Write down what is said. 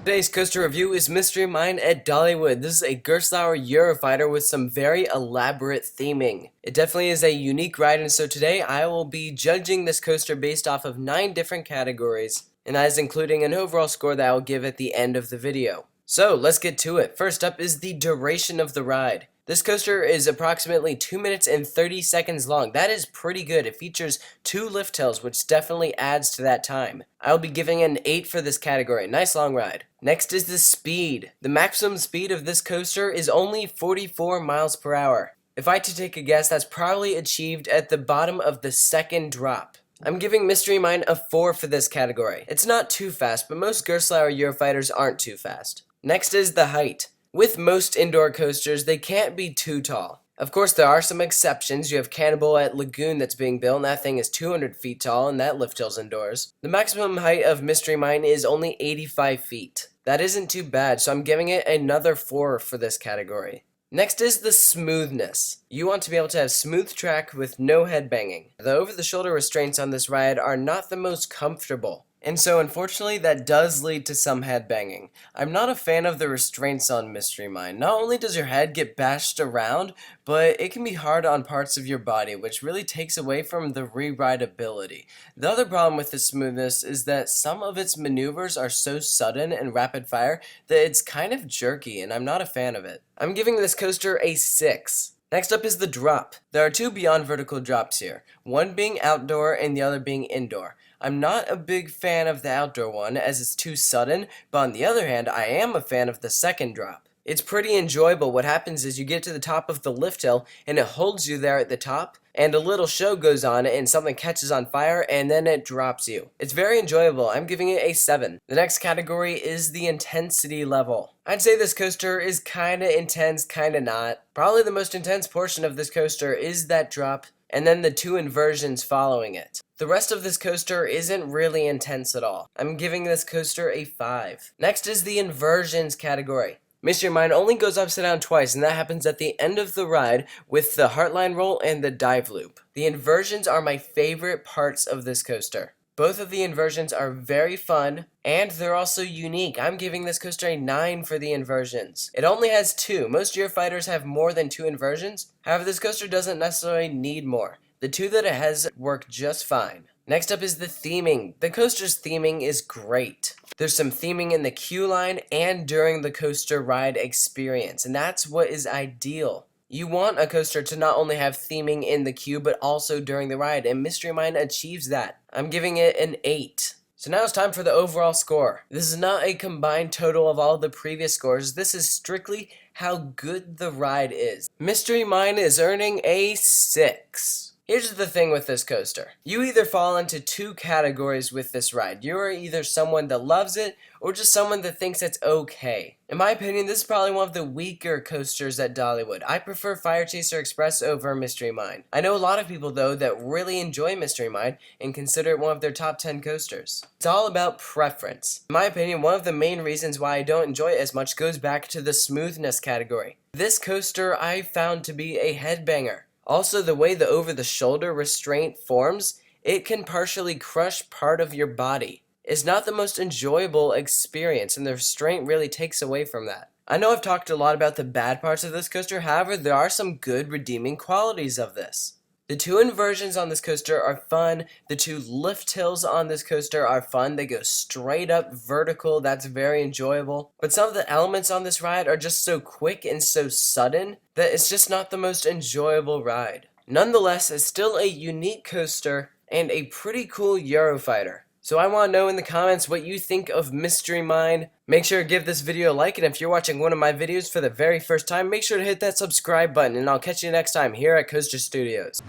Today's coaster review is Mystery Mine at Dollywood. This is a Gerstlauer Eurofighter with some very elaborate theming. It definitely is a unique ride, and so today I will be judging this coaster based off of 9 different categories, and that is including an overall score that I will give at the end of the video. So let's get to it. First up is the duration of the ride. This coaster is approximately 2 minutes and 30 seconds long. That is pretty good. It features 2 lift hills, which definitely adds to that time. I'll be giving it an 8 for this category. Nice long ride. Next is the speed. The maximum speed of this coaster is only 44 miles per hour. If I had to take a guess, that's probably achieved at the bottom of the second drop. I'm giving Mystery Mine a 4 for this category. It's not too fast, but most Gerstlauer Eurofighters aren't too fast. Next is the height. With most indoor coasters, they can't be too tall. Of course, there are some exceptions. You have Cannibal at Lagoon that's being built, and that thing is 200 feet tall, and that lift hill's indoors. The maximum height of Mystery Mine is only 85 feet. That isn't too bad, so I'm giving it another 4 for this category. Next is the smoothness. You want to be able to have smooth track with no headbanging. The over-the-shoulder restraints on this ride are not the most comfortable. And so unfortunately that does lead to some headbanging. I'm not a fan of the restraints on Mystery Mine. Not only does your head get bashed around, but it can be hard on parts of your body, which really takes away from the re-rideability. The other problem with the smoothness is that some of its maneuvers are so sudden and rapid fire that it's kind of jerky, and I'm not a fan of it. I'm giving this coaster a 6. Next up is the drop. There are 2 beyond vertical drops here, one being outdoor and the other being indoor. I'm not a big fan of the outdoor one as it's too sudden, but on the other hand, I am a fan of the second drop. It's pretty enjoyable. What happens is you get to the top of the lift hill and it holds you there at the top, and a little show goes on and something catches on fire and then it drops you. It's very enjoyable. I'm giving it a 7. The next category is the intensity level. I'd say this coaster is kinda intense, kinda not. Probably the most intense portion of this coaster is that drop, and then the 2 inversions following it. The rest of this coaster isn't really intense at all. I'm giving this coaster a 5. Next is the inversions category. Mystery Mine only goes upside down twice, and that happens at the end of the ride with the Heartline roll and the dive loop. The inversions are my favorite parts of this coaster. Both of the inversions are very fun, and they're also unique. I'm giving this coaster a 9 for the inversions. It only has 2. Most Eurofighters have more than 2 inversions. However, this coaster doesn't necessarily need more. The 2 that it has work just fine. Next up is the theming. The coaster's theming is great. There's some theming in the queue line and during the coaster ride experience, and that's what is ideal. You want a coaster to not only have theming in the queue, but also during the ride, and Mystery Mine achieves that. I'm giving it an 8. So now it's time for the overall score. This is not a combined total of all the previous scores. This is strictly how good the ride is. Mystery Mine is earning a 6. Here's the thing with this coaster. You either fall into 2 categories with this ride. You are either someone that loves it or just someone that thinks it's okay. In my opinion, this is probably one of the weaker coasters at Dollywood. I prefer Fire Chaser Express over Mystery Mine. I know a lot of people though that really enjoy Mystery Mine and consider it one of their top 10 coasters. It's all about preference. In my opinion, one of the main reasons why I don't enjoy it as much goes back to the smoothness category. This coaster I found to be a headbanger. Also, the way the over-the-shoulder restraint forms, it can partially crush part of your body. It's not the most enjoyable experience, and the restraint really takes away from that. I know I've talked a lot about the bad parts of this coaster, however, there are some good redeeming qualities of this. The 2 inversions on this coaster are fun. The 2 lift hills on this coaster are fun. They go straight up vertical. That's very enjoyable. But some of the elements on this ride are just so quick and so sudden that it's just not the most enjoyable ride. Nonetheless, it's still a unique coaster and a pretty cool Eurofighter. So I want to know in the comments what you think of Mystery Mine. Make sure to give this video a like, and if you're watching one of my videos for the very first time, make sure to hit that subscribe button, and I'll catch you next time here at Coaster Studios.